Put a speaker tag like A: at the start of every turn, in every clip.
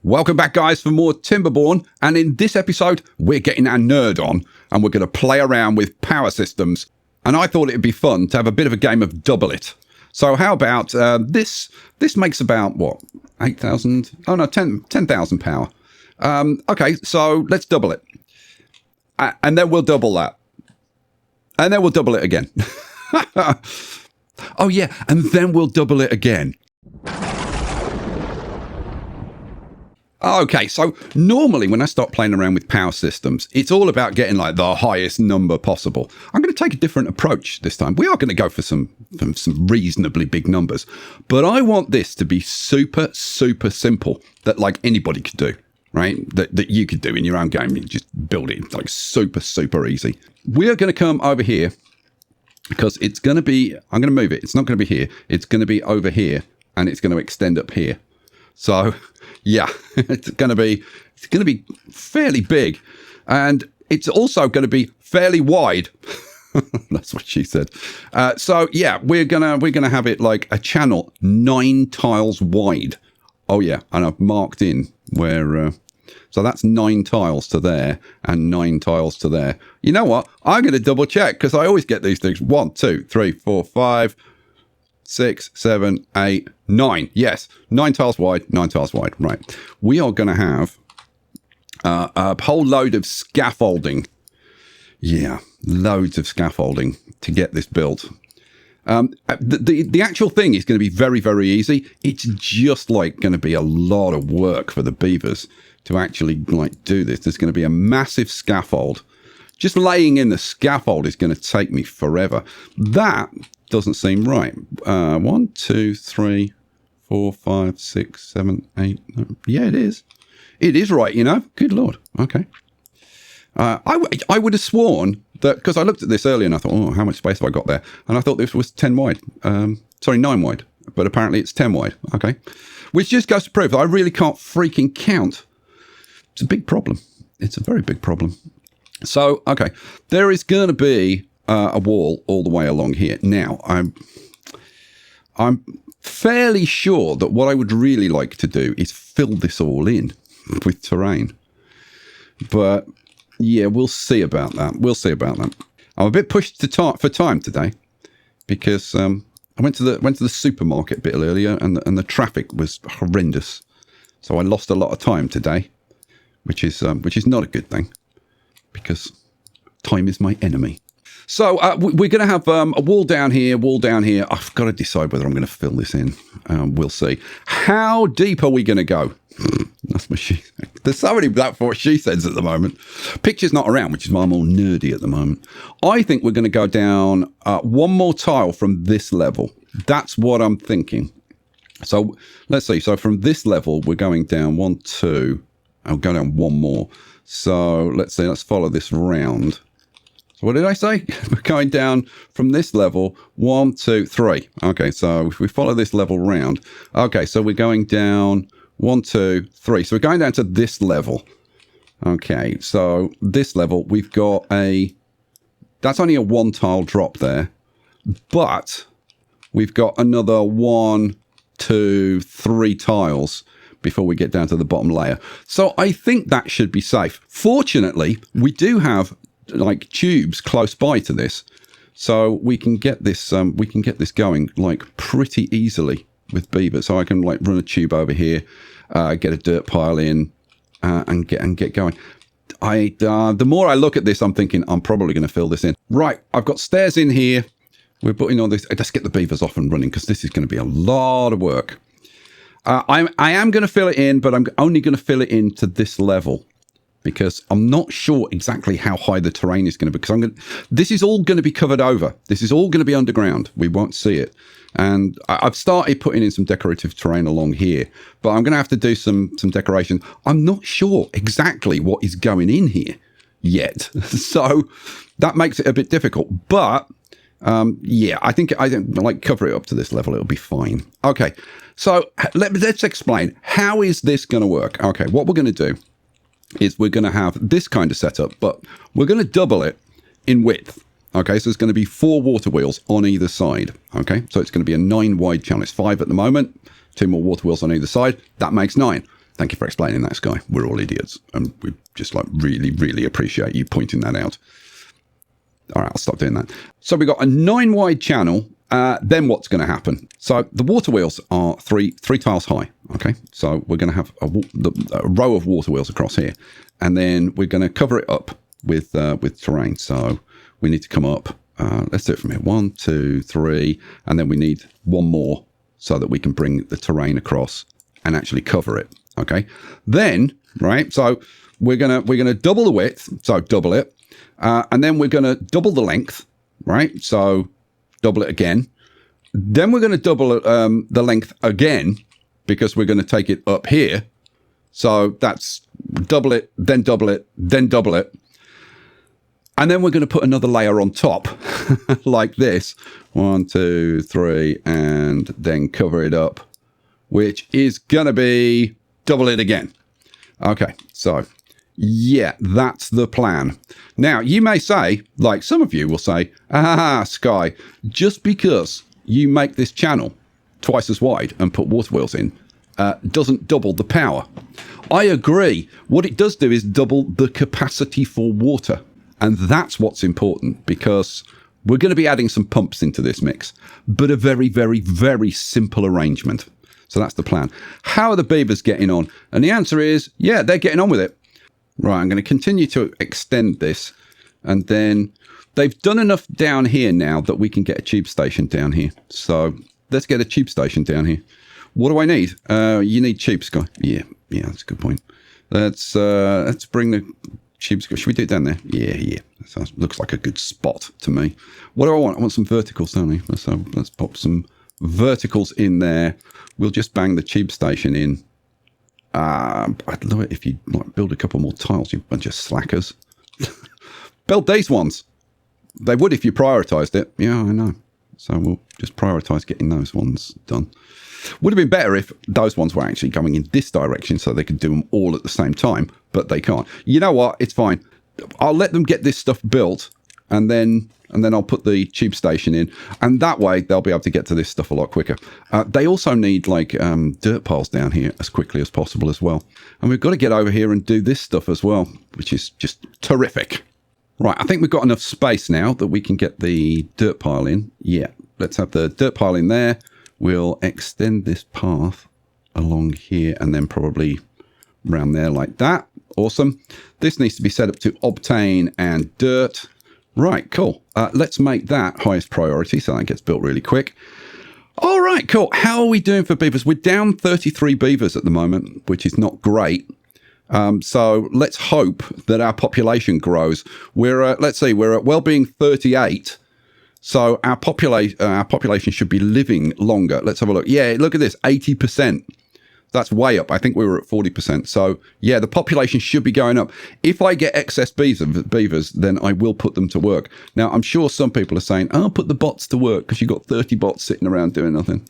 A: Welcome back, guys, for more Timberborn, and in this episode, we're getting our nerd on, and we're going to play around with power systems, and I thought it'd be fun to have a bit of a game of double it. So how about this makes about, what, 8,000? Oh, no, 10,000 power. Okay, so let's double it. And then we'll double that. And then we'll double it again. Oh, yeah, and then we'll double it again. Okay, so normally when I start playing around with power systems, it's all about getting like the highest number possible. I'm going to take a different approach this time. We are going to go for some reasonably big numbers, but I want this to be super, super simple that like anybody could do, right? That you could do in your own game. You just build it like super, super easy. We're going to come over here because it's going to be, I'm going to move it. It's not going to be here. It's going to be over here and it's going to extend up here. So yeah, it's going to be fairly big, and it's also going to be fairly wide. That's what she said. So yeah, we're gonna have it like a channel 9 tiles wide. Oh yeah, and I've marked in where. So that's 9 tiles to there and 9 tiles to there. You know what? I'm going to double check because I always get these things. 1, 2, 3, 4, 5. 6, 7, 8, 9. Yes, 9 tiles wide, 9 tiles wide. Right. We are going to have a whole load of scaffolding. Yeah, loads of scaffolding to get this built. The actual thing is going to be very, very easy. It's just like going to be a lot of work for the beavers to actually like do this. There's going to be a massive scaffold. Just laying in the scaffold is going to take me forever. That doesn't seem right. 1, 2, 3, 4, 5, 6, 7, 8. Yeah, it is. It is right, you know. Good Lord. Okay. I would have sworn that, because I looked at this earlier and I thought, oh, how much space have I got there? And I thought this was 10 wide. Sorry, 9 wide. But apparently it's 10 wide. Okay. Which just goes to prove that I really can't freaking count. It's a big problem. It's a very big problem. So, okay. There is going to be a wall all the way along here. Now, I'm fairly sure that what I would really like to do is fill this all in with terrain. But yeah, we'll see about that. We'll see about that. I'm a bit pushed for time today because I went to the supermarket a bit earlier and the traffic was horrendous. So I lost a lot of time today, which is not a good thing because time is my enemy. So we're going to have a wall down here, wall down here. I've got to decide whether I'm going to fill this in. We'll see. How deep are we going to go? That's what she said. There's so many that for what she says at the moment. Picture's not around, which is why I'm all nerdy at the moment. I think we're going to go down one more tile from this level. That's what I'm thinking. So let's see. So from this level, we're going down 1, 2. I'll go down one more. So let's see. Let's follow this round. What did I say? We're going down from this level, 1, 2, 3. Okay, so if we follow this level round, okay, so we're going down 1, 2, 3. So we're going down to this level. Okay, so this level, we've got that's only a 1 tile drop there, but we've got another 1, 2, 3 tiles before we get down to the bottom layer. So I think that should be safe. Fortunately, we do have like tubes close by to this, so we can get this going like pretty easily with beaver. So I can like run a tube over here, get a dirt pile in, and get going. The more I look at this, I'm thinking I'm probably going to fill this in. Right, I've got stairs in here. We're putting all this. Let's get the beavers off and running because this is going to be a lot of work. I am going to fill it in, but I'm only going to fill it in to this level, because I'm not sure exactly how high the terrain is going to be. Because this is all going to be covered over. This is all going to be underground. We won't see it. And I've started putting in some decorative terrain along here, but I'm going to have to do some decoration. I'm not sure exactly what is going in here yet, so that makes it a bit difficult. But yeah, I think like cover it up to this level. It'll be fine. Okay, so let's explain how is this going to work. Okay, what we're going to do is we're going to have this kind of setup, but we're going to double it in width. Okay, so there's going to be 4 water wheels on either side. Okay, so it's going to be a 9 wide channel. It's 5 at the moment, 2 more water wheels on either side. That makes 9. Thank you for explaining that, Sky. We're all idiots. And we just like really, really appreciate you pointing that out. All right, I'll stop doing that. So we've got a 9 wide channel. Then what's going to happen? So the water wheels are three tiles high. Okay, so we're going to have a row of water wheels across here, and then we're going to cover it up with terrain. So we need to come up. Let's do it from here. 1, 2, 3, and then we need one more so that we can bring the terrain across and actually cover it. Okay, then right. So we're gonna double the width. So double it, and then we're gonna double the length. Right. So double it again. Then we're going to double the length again because we're going to take it up here. So that's double it, then double it, then double it. And then we're going to put another layer on top like this. 1, 2, 3, and then cover it up, which is going to be double it again. Okay, so yeah, that's the plan. Now, you may say, like some of you will say, Sky, just because you make this channel twice as wide and put water wheels in doesn't double the power. I agree. What it does do is double the capacity for water. And that's what's important, because we're going to be adding some pumps into this mix, but a very, very, very simple arrangement. So that's the plan. How are the beavers getting on? And the answer is, yeah, they're getting on with it. Right, I'm going to continue to extend this, and then they've done enough down here now that we can get a tube station down here. So let's get a tube station down here. What do I need? You need tubes, Sky. Yeah, that's a good point. Let's bring the tubes. Should we do it down there? Yeah. That looks like a good spot to me. What do I want? I want some verticals, don't I? So let's pop some verticals in there. We'll just bang the tube station in. I'd love it if you like build a couple more tiles, you bunch of slackers. Build these ones. They would if you prioritized it. Yeah, I know. So we'll just prioritize getting those ones done. Would have been better if those ones were actually going in this direction so they could do them all at the same time, but they can't. You know what? It's fine. I'll let them get this stuff built, and then I'll put the tube station in, and that way they'll be able to get to this stuff a lot quicker. They also need like dirt piles down here as quickly as possible as well. And we've got to get over here and do this stuff as well, which is just terrific. Right, I think we've got enough space now that we can get the dirt pile in. Yeah, let's have the dirt pile in there. We'll extend this path along here and then probably around there like that. Awesome. This needs to be set up to obtain and dirt. Right, cool. Let's make that highest priority so that gets built really quick. All right, cool. How are we doing for beavers? We're down 33 beavers at the moment, which is not great. So let's hope that our population grows. Let's see, we're at well-being 38. So our population should be living longer. Let's have a look. Yeah, look at this, 80%. That's way up. I think we were at 40%. So yeah, the population should be going up. If I get excess beavers, then I will put them to work. Now, I'm sure some people are saying, oh, put the bots to work because you've got 30 bots sitting around doing nothing.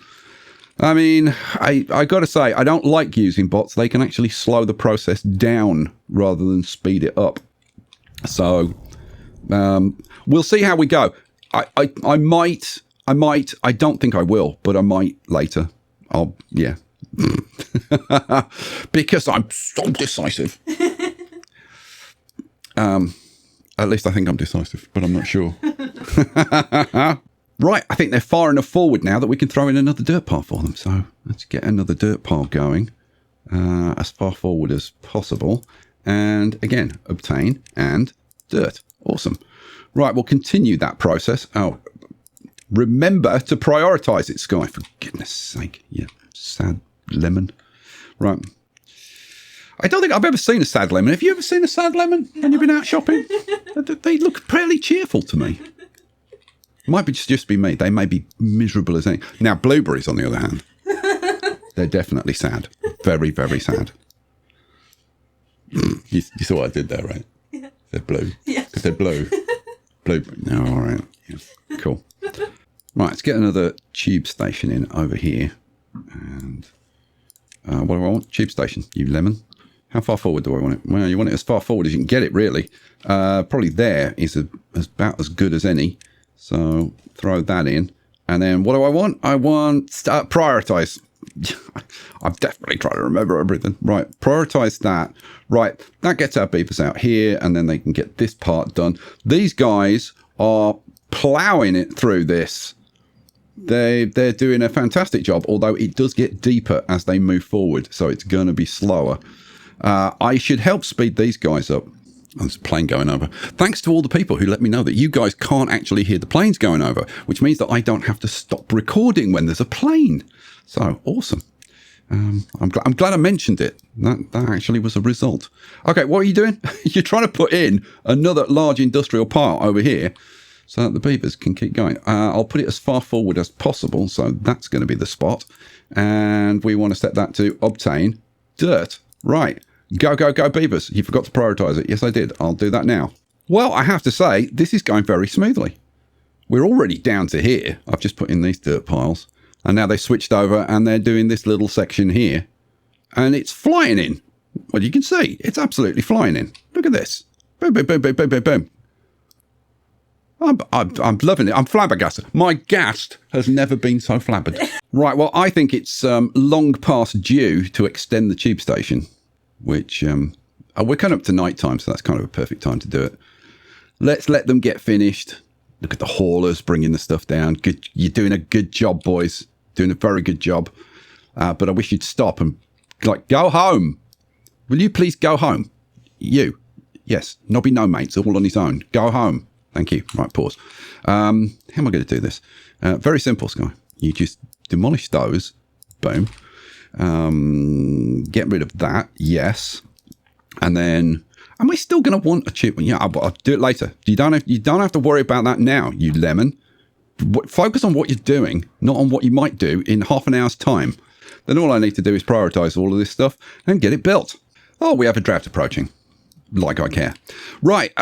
A: I mean, I got to say, I don't like using bots. They can actually slow the process down rather than speed it up. So we'll see how we go. I might, I don't think I will, but I might later. Yeah. Because I'm so decisive. At least I think I'm decisive, but I'm not sure. Right, I think they're far enough forward now that we can throw in another dirt pile for them. So let's get another dirt pile going as far forward as possible. And again, obtain and dirt. Awesome. Right, we'll continue that process. Oh, remember to prioritize it, Sky, for goodness sake. Yeah, sad lemon. Right. I don't think I've ever seen a sad lemon. Have you ever seen a sad lemon when you've been out shopping? They look fairly cheerful to me. Might be just be me. They may be miserable as anything. Now, blueberries, on the other hand, they're definitely sad. Very, very sad. You saw what I did there, right? Yeah. They're blue. Yeah. Because they're blue. Blue. No, all right. Yeah. Cool. Right, let's get another tube station in over here. And what do I want? Tube station, you lemon. How far forward do I want it? Well, you want it as far forward as you can get it, really. Probably there is about as good as any. So throw that in. And then what do I want? I want prioritize. I'm definitely trying to remember everything. Right, prioritize that. Right, that gets our beavers out here, and then they can get this part done. These guys are plowing it through this. They're doing a fantastic job, although it does get deeper as they move forward, so it's going to be slower. I should help speed these guys up. There's a plane going over. Thanks to all the people who let me know that you guys can't actually hear the planes going over, which means that I don't have to stop recording when there's a plane. So, awesome. I'm glad I mentioned it. That actually was a result. Okay, what are you doing? You're trying to put in another large industrial part over here so that the beavers can keep going. I'll put it as far forward as possible, so that's going to be the spot. And we want to set that to obtain dirt. Right. Go, go, go, beavers. You forgot to prioritize it. Yes, I did. I'll do that now. Well, I have to say, this is going very smoothly. We're already down to here. I've just put in these dirt piles. And now they switched over and they're doing this little section here. And it's flying in. Well, you can see, it's absolutely flying in. Look at this. Boom, boom, boom, boom, boom, boom, boom. I'm loving it. I'm flabbergasted. My ghast has never been so flabbered. Right, well, I think it's long past due to extend the tube station. Which, we're coming up to night time, so that's kind of a perfect time to do it. Let's let them get finished. Look at the haulers bringing the stuff down. Good, you're doing a good job, boys. Doing a very good job. But I wish you'd stop and, go home. Will you please go home? You. Yes. Nobby no mates, all on his own. Go home. Thank you. Right, pause. How am I going to do this? Very simple, Sky. You just demolish those. Boom. Get rid of that, yes. And then, am I still going to want a chip? Yeah, I'll do it later. You don't have to worry about that now, you lemon. Focus on what you're doing, not on what you might do in half an hour's time. Then all I need to do is prioritize all of this stuff and get it built. Oh, we have a drought approaching. Like I care. Right,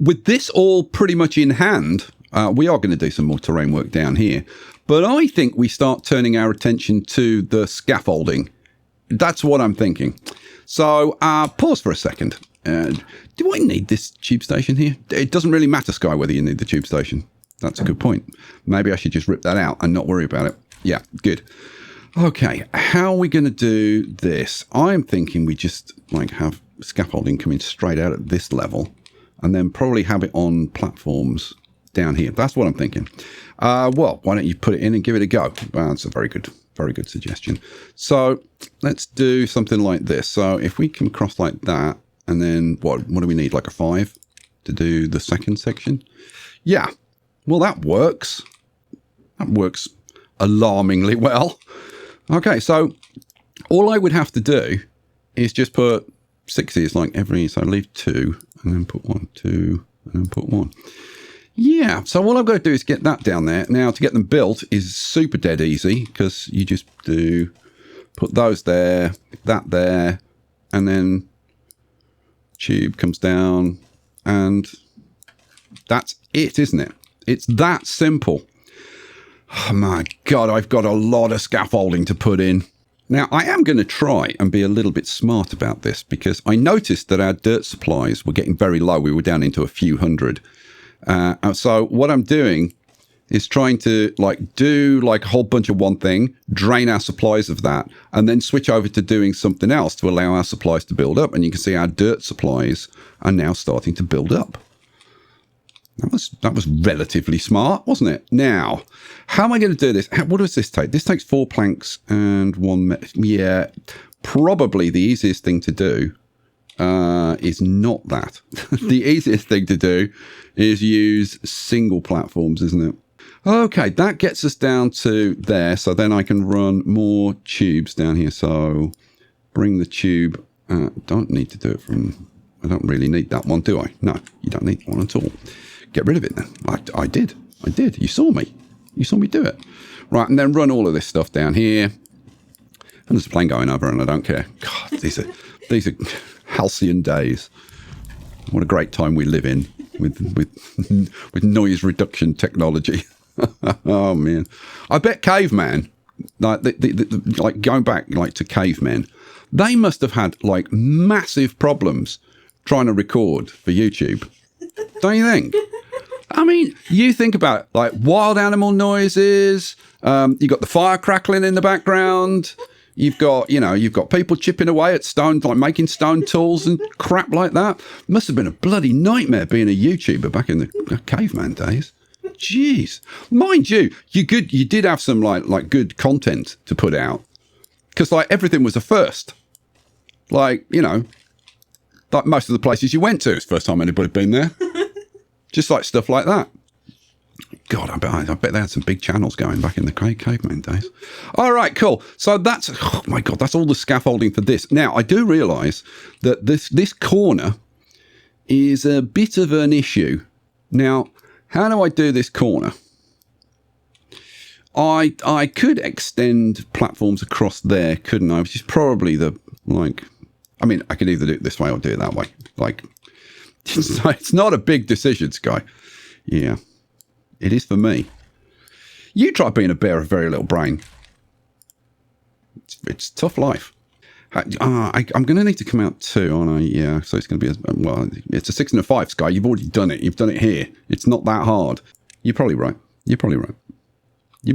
A: with this all pretty much in hand, we are going to do some more terrain work down here. But I think we start turning our attention to the scaffolding. That's what I'm thinking. So, pause for a second. Do I need this tube station here? It doesn't really matter, Sky, whether you need the tube station. That's a good point. Maybe I should just rip that out and not worry about it. Yeah, good. Okay, how are we going to do this? I'm thinking we just have scaffolding coming straight out at this level and then probably have it on platforms down here. That's what I'm thinking. Well, why don't you put it in and give it a go? Well, that's a very good suggestion. So let's do something like this. So if we come across like that, and then what do we need? Like a 5 to do the second section? Yeah. Well, that works. That works alarmingly well. Okay, so all I would have to do is just put 60s so leave 2 and then put 1, 2, and then put 1. Yeah, so all I've got to do is get that down there. Now, to get them built is super dead easy because you just put those there, that there, and then tube comes down, and that's it, isn't it? It's that simple. Oh my God, I've got a lot of scaffolding to put in. Now, I am going to try and be a little bit smart about this because I noticed that our dirt supplies were getting very low. We were down into a few hundred. So what I'm doing is trying to do a whole bunch of one thing, drain our supplies of that, and then switch over to doing something else to allow our supplies to build up. And you can see our dirt supplies are now starting to build up. That was relatively smart, wasn't it? Now, how am I going to do this? What does this take? This takes 4 planks and 1. Yeah, probably the easiest thing to do is not that. The easiest thing to do is use single platforms, isn't it? Okay, that gets us down to there. So then I can run more tubes down here. So bring the tube. Don't need to do it from... I don't really need that one, do I? No, you don't need one at all. Get rid of it then. I did. You saw me. You saw me do it. Right, and then run all of this stuff down here. And there's a plane going over and I don't care. God, these are halcyon days. What a great time we live in with noise reduction technology. Oh man. I bet caveman, going back to cavemen, they must have had massive problems trying to record for YouTube. Don't you think? I mean, you think about wild animal noises, You've got the fire crackling in the background. You've got, you've got people chipping away at stone, like making stone tools and crap like that. Must have been a bloody nightmare being a YouTuber back in the caveman days. Jeez. Mind you, you did have some like good content to put out. Because like everything was a first. Like, like most of the places you went to, it's the first time anybody had been there. Just like stuff like that. God, I bet they had some big channels going back in the caveman days. All right, cool. So that's, oh my God, that's all the scaffolding for this. Now, I do realise that this corner is a bit of an issue. Now, how do I do this corner? I could extend platforms across there, couldn't I? Which is probably I could either do it this way or do it that way. Like, it's not a big decision, Sky. Yeah. It is for me. You try being a bear of very little brain. It's tough life. I'm going to need to come out too, aren't I? Yeah, so it's going to be, it's a 6 and a 5, Sky. You've already done it. You've done it here. It's not that hard. You're probably right. You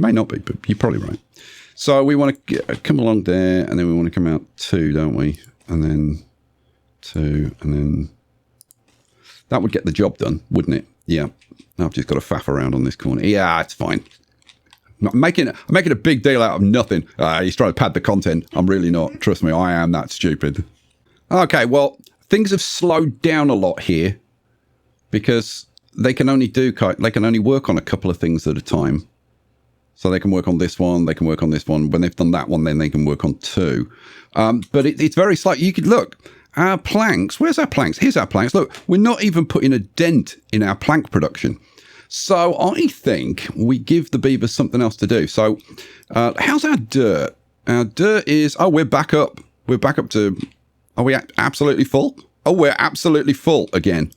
A: may not be, but you're probably right. So we want to come along there, and then we want to come out 2, don't we? And then 2, and then... That would get the job done, wouldn't it? Yeah. I've just got to faff around on this corner. Yeah, it's fine. I'm making a big deal out of nothing. He's trying to pad the content. I'm really not. Trust me, I am that stupid. Okay, well, things have slowed down a lot here because they can only work on a couple of things at a time. So they can work on this one, they can work on this one. When they've done that one, then they can work on 2. But it's very slight. You could look. Our planks, where's our planks? Here's our planks. Look, we're not even putting a dent in our plank production. So I think we give the beavers something else to do. So how's our dirt? Our dirt is, we're back up. We're back up to, are we absolutely full? Oh, we're absolutely full again.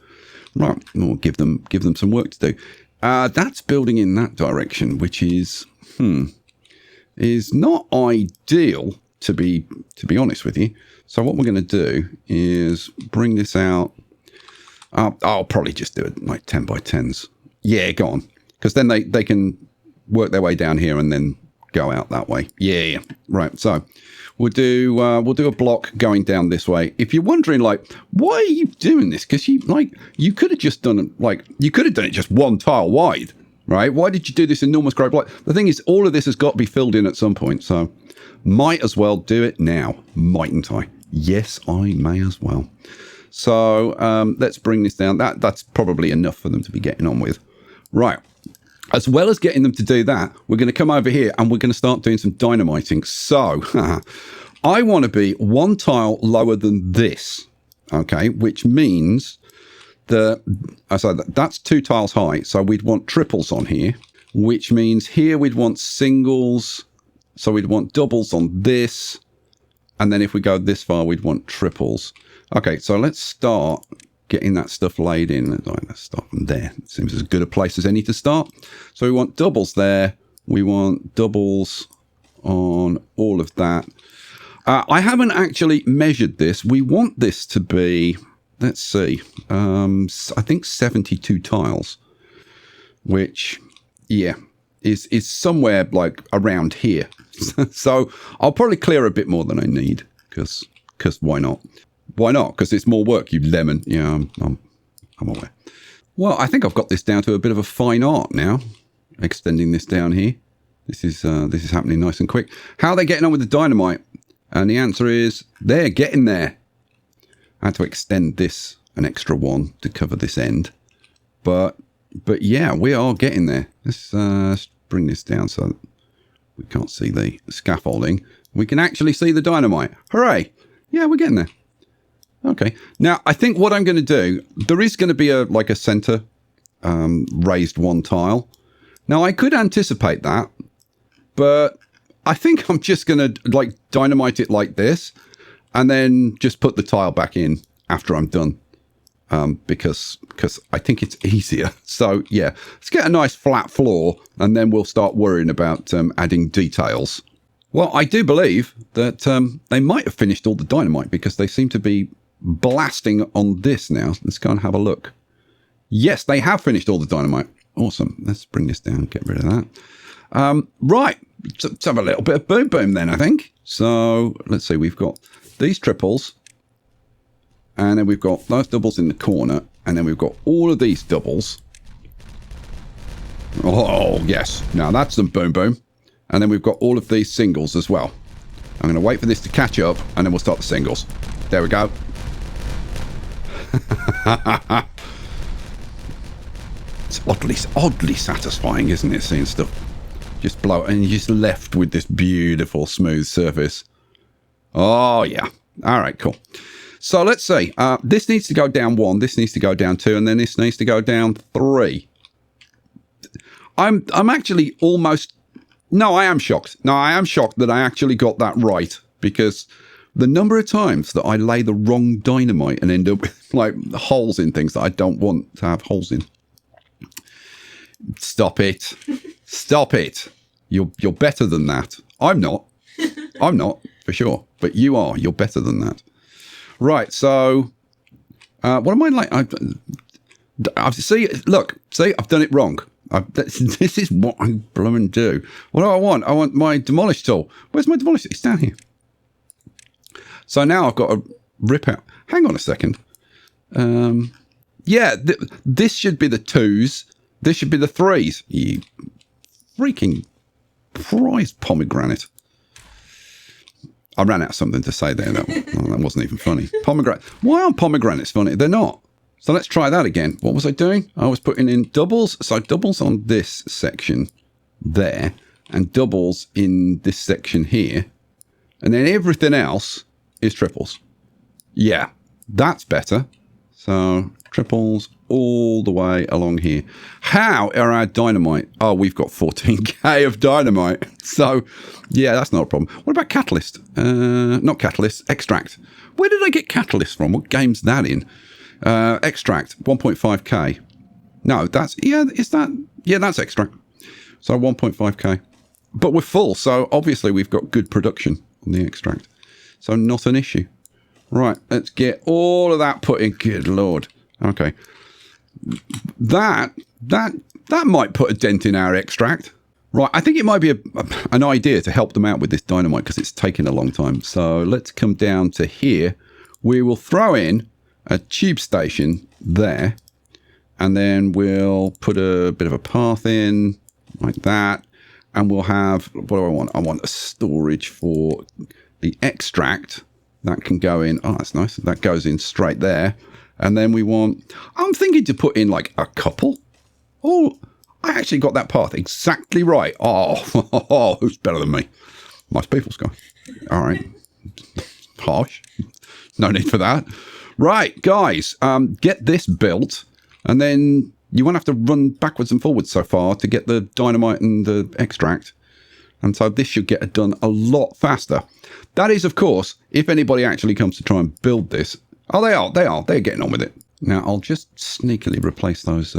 A: Right, we'll give them some work to do. That's building in that direction, which is not ideal, to be honest with you. So what we're going to do is bring this out. I'll probably just do it like 10 by 10s. Yeah, go on. Because then they can work their way down here and then go out that way. Yeah. Right. So we'll do a block going down this way. If you're wondering, like, why are you doing this? Because you could have just done it just one tile wide, right? Why did you do this enormous great block? The thing is, all of this has got to be filled in at some point. So might as well do it now, mightn't I? Yes, I may as well. So let's bring this down. That's probably enough for them to be getting on with. Right. As well as getting them to do that, we're going to come over here and we're going to start doing some dynamiting. So I want to be 1 tile lower than this, okay, which means that's 2 tiles high. So we'd want triples on here, which means here we'd want singles. So we'd want doubles on this. And then if we go this far, we'd want triples. Okay, so let's start getting that stuff laid in. Let's start from there. It seems as good a place as any to start. So we want doubles there. We want doubles on all of that. I haven't actually measured this. We want this to be, let's see, I think 72 tiles, which, yeah, is somewhere like around here. So I'll probably clear a bit more than I need because why not? Why not? Because it's more work, you lemon. Yeah, I'm aware. Well, I think I've got this down to a bit of a fine art now. Extending this down here. This is happening nice and quick. How are they getting on with the dynamite? And the answer is they're getting there. I had to extend this an extra 1 to cover this end, but yeah, we are getting there. Let's bring this down so that we can't see the scaffolding. We can actually see the dynamite. Hooray! Yeah, we're getting there. Okay. Now, I think what I'm going to do, there is going to be a center raised 1 tile. Now, I could anticipate that, but I think I'm just going to dynamite it like this and then just put the tile back in after I'm done. Because I think it's easier. So, yeah, let's get a nice flat floor and then we'll start worrying about adding details. Well, I do believe that they might have finished all the dynamite because they seem to be blasting on this now. Let's go and have a look. Yes, they have finished all the dynamite. Awesome. Let's bring this down, get rid of Right. Let's have a little bit of boom boom then, I think. So let's see. We've got these triples. And then we've got those doubles in the corner. And then we've got all of these doubles. Oh, yes. Now that's some boom boom. And then we've got all of these singles as well. I'm going to wait for this to catch up, and then we'll start the singles. There we go. It's oddly satisfying, isn't it? Seeing stuff just blow, and you're just left with this beautiful, smooth surface. Oh, yeah. All right, cool. So let's see. This needs to go down 1, this needs to go down 2, and then this needs to go down 3. I'm actually almost... No, I am shocked. No, I am shocked that I actually got that right, because the number of times that I lay the wrong dynamite and end up with like holes in things that I don't want to have holes in. Stop it. Stop it. You're better than that. I'm not. I'm not, for sure. But you are. You're better than that. Right, so what am I like? See, look, see, I've done it wrong. This is what I blooming do. What do I want? I want my demolish tool. Where's my demolish? It's down here. So now I've got to rip out. Hang on a second. Yeah, this should be the 2s. This should be the 3s. You freaking prized pomegranate. I ran out of something to say there. That wasn't even funny. Pomegranate. Why aren't pomegranates funny? They're not. So let's try that again. What was I doing? I was putting in doubles. So doubles on this section there and doubles in this section here. And then everything else is triples. Yeah, that's better. So triples all the way along here. How are our dynamite? Oh, we've got 14k of dynamite. So yeah, that's not a problem. What about catalyst? Not catalyst, extract. Where did I get catalyst from? What game's that in? Extract 1.5k. No, that's that's extract. So 1.5k, but we're full, so obviously we've got good production on the extract, so not an issue. Right, let's get all of that put in. Good lord. Okay, that might put a dent in our extract. Right, I think it might be an idea to help them out with this dynamite, because it's taken a long time. So let's come down to here. We will throw in a tube station there, and then we'll put a bit of a path in like that, and we'll have, what do I want? I want a storage for the extract that can go in. Oh, that's nice. That goes in straight there. And then we want, I'm thinking to put in like a couple. Oh, I actually got that path exactly right. Oh, who's better than me? Nice people, Sky. All right. Harsh. No need for that. Right, guys, get this built, and then you won't have to run backwards and forwards so far to get the dynamite and the extract. And so this should get done a lot faster. That is, of course, if anybody actually comes to try and build this. Oh, they're getting on with it. Now, I'll just sneakily replace those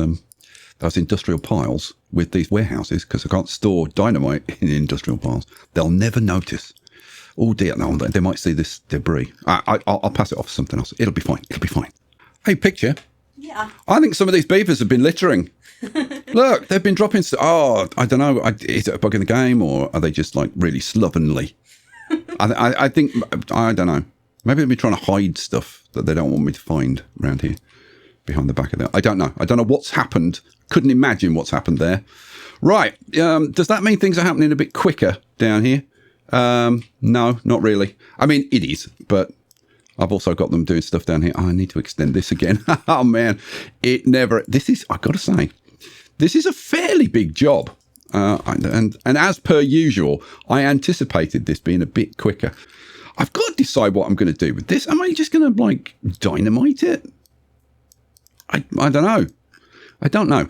A: industrial piles with these warehouses, because I can't store dynamite in industrial piles. They'll never notice. Oh dear, no, they might see this debris. I'll pass it off to something else. It'll be fine. It'll be fine. Hey, picture.
B: Yeah.
A: I think some of these beavers have been littering. Look, they've been dropping stuff. Oh, I don't know. Is it a bug in the game, or are they just like really slovenly? I think, I don't know. Maybe they've been trying to hide stuff that they don't want me to find around here behind the back of that. I don't know. I don't know what's happened. Couldn't imagine what's happened there. Right. Does that mean things are happening a bit quicker down here? No, not really. I mean, it is, but I've also got them doing stuff down here. Oh, I need to extend this again. Oh man, I've got to say, this is a fairly big job. And as per usual, I anticipated this being a bit quicker. I've got to decide what I'm going to do with this. Am I just going to like dynamite it? I don't know. I don't know.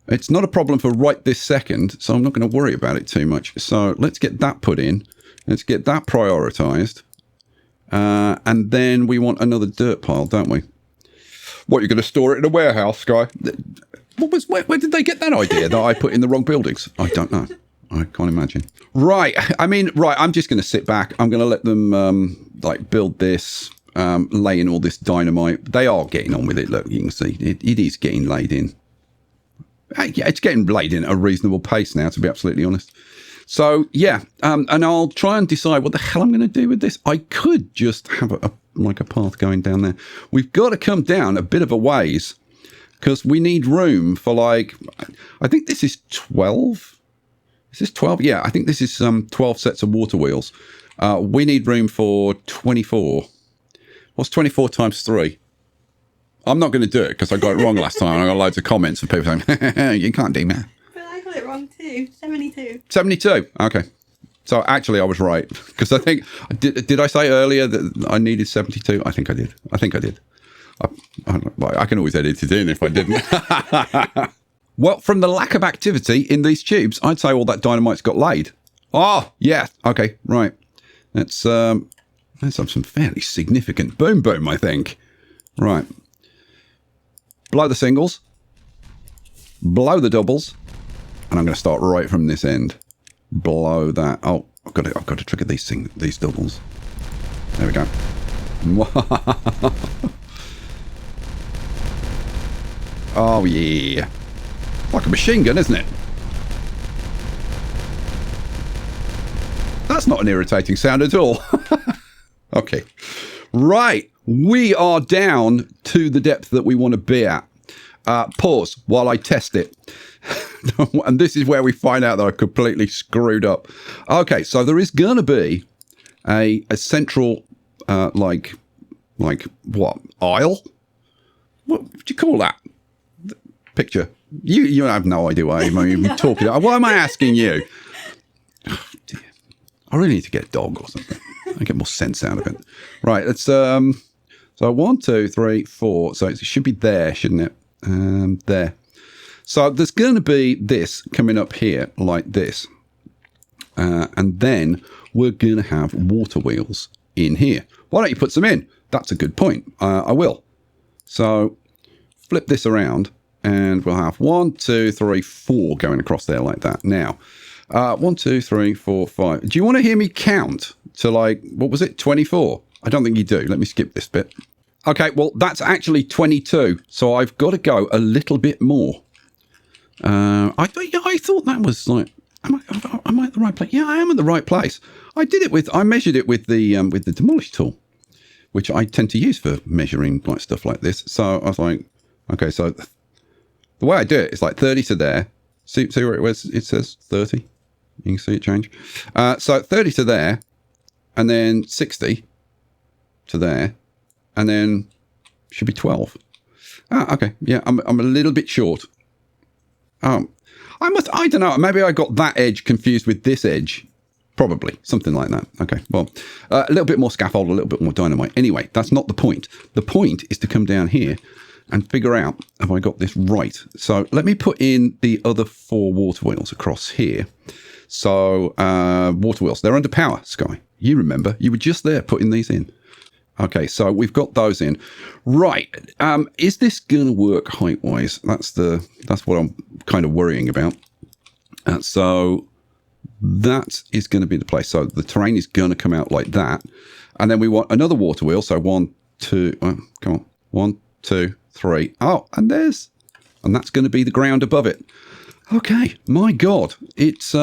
A: It's not a problem for right this second, so I'm not going to worry about it too much. So let's get that put in. Let's get that prioritized. And then we want another dirt pile, don't we? What, you're going to store it in a warehouse, Sky? Where did they get that idea that I put in the wrong buildings? I don't know. I can't imagine. Right. I mean, right. I'm just going to sit back. I'm going to let them build this, lay in all this dynamite. They are getting on with it. Look, you can see it is getting laid in. yeah, it's getting laid in at a reasonable pace now, to be absolutely honest. So, yeah, and I'll try and decide what the hell I'm going to do with this. I could just have a path going down there. We've got to come down a bit of a ways because we need room for, like, I think this is 12. Is this 12? Yeah, I think this is 12 sets of water wheels. We need room for 24. What's 24 times 3? I'm not going to do it because I got it wrong last time. I got loads of comments of people saying, you can't do math.
B: But I got it wrong too. 72.
A: 72. Okay. So actually I was right because I think, did I say earlier that I needed 72? I think I did. I can always edit it in if I didn't. Well, from the lack of activity in these tubes, I'd say all that dynamite's got laid. Oh, yeah. Okay, right. Let's have some fairly significant boom boom, I think. Right. Blow the singles. Blow the doubles. And I'm going to start right from this end. Blow that. Oh, I've got to trigger these doubles. There we go. Oh, yeah. Like a machine gun, isn't it? That's not an irritating sound at all. Okay. Right. We are down to the depth that we want to be at. Pause while I test it. And this is where we find out that I completely screwed up. Okay, so there is going to be a central, like what? Aisle? What would you call that? Picture. You have no idea what I'm even talking about. Why am I asking you? Oh, dear. I really need to get a dog or something. I get more sense out of it. Right, let's so 1, 2, 3, 4. So it should be there, shouldn't it? There. So there's going to be this coming up here like this. And then we're going to have water wheels in here. Why don't you put some in? That's a good point. I will. So flip this around and we'll have 1, 2, 3, 4 going across there like that. Now, 1, 2, 3, 4, 5. Do you want to hear me count to, like, what was it? 24? I don't think you do. Let me skip this bit. Okay, well, that's actually 22. So I've got to go a little bit more. I thought that was like, am I at the right place? Yeah, I am at the right place. I measured it with the demolish tool, which I tend to use for measuring like stuff like this. So I was like, okay, so the way I do it is like 30 to there. See where it says 30. You can see it change. So 30 to there, and then 60 to there, and then should be 12. Okay, yeah, I'm a little bit short. I don't know, maybe I got that edge confused with this edge. Probably, something like that. Okay, well, a little bit more scaffold, a little bit more dynamite. Anyway, that's not the point. The point is to come down here and figure out have I got this right. So let me put in the other 4 water wheels across here. So water wheels, they're under power, Sky. You remember, you were just there putting these in. Okay, so we've got those in. Right, is this going to work height-wise? That's what I'm kind of worrying about. So that is going to be the place. So the terrain is going to come out like that. And then we want another water wheel. So 1, 2, come on. 1, 2, 3. Oh, and that's going to be the ground above it. Okay, my God, it's,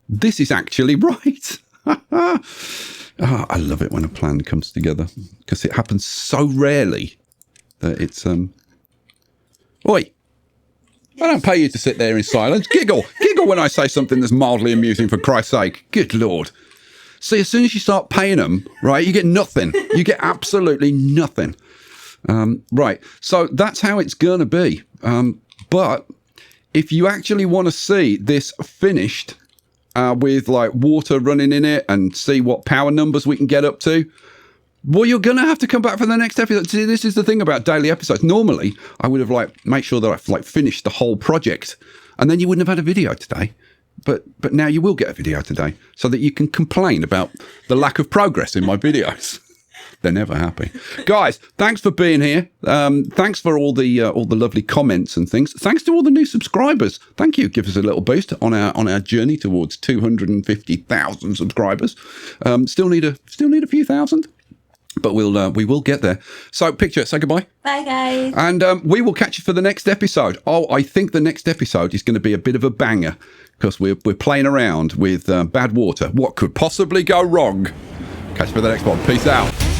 A: this is actually right. Oh, I love it when a plan comes together because it happens so rarely that it's, Oi, I don't pay you to sit there in silence. Giggle when I say something that's mildly amusing, for Christ's sake. Good Lord. See, as soon as you start paying them, right, you get nothing. You get absolutely nothing. Right, so that's how it's going to be. But if you actually want to see this finished with like water running in it and see what power numbers we can get up to, well, you're going to have to come back for the next episode. See, this is the thing about daily episodes. Normally, I would have like made sure that I've like finished the whole project and then you wouldn't have had a video today. But now you will get a video today so that you can complain about the lack of progress in my videos. They're never happy. Guys, thanks for being here. Thanks for all the lovely comments and things. Thanks to all the new subscribers. Thank you. Give us a little boost on our journey towards 250,000 subscribers. Still need a few thousand. But we will get there. So, Picture, say goodbye.
B: Bye, guys.
A: And we will catch you for the next episode. Oh, I think the next episode is going to be a bit of a banger because we're playing around with bad water. What could possibly go wrong? Catch you for the next one. Peace out.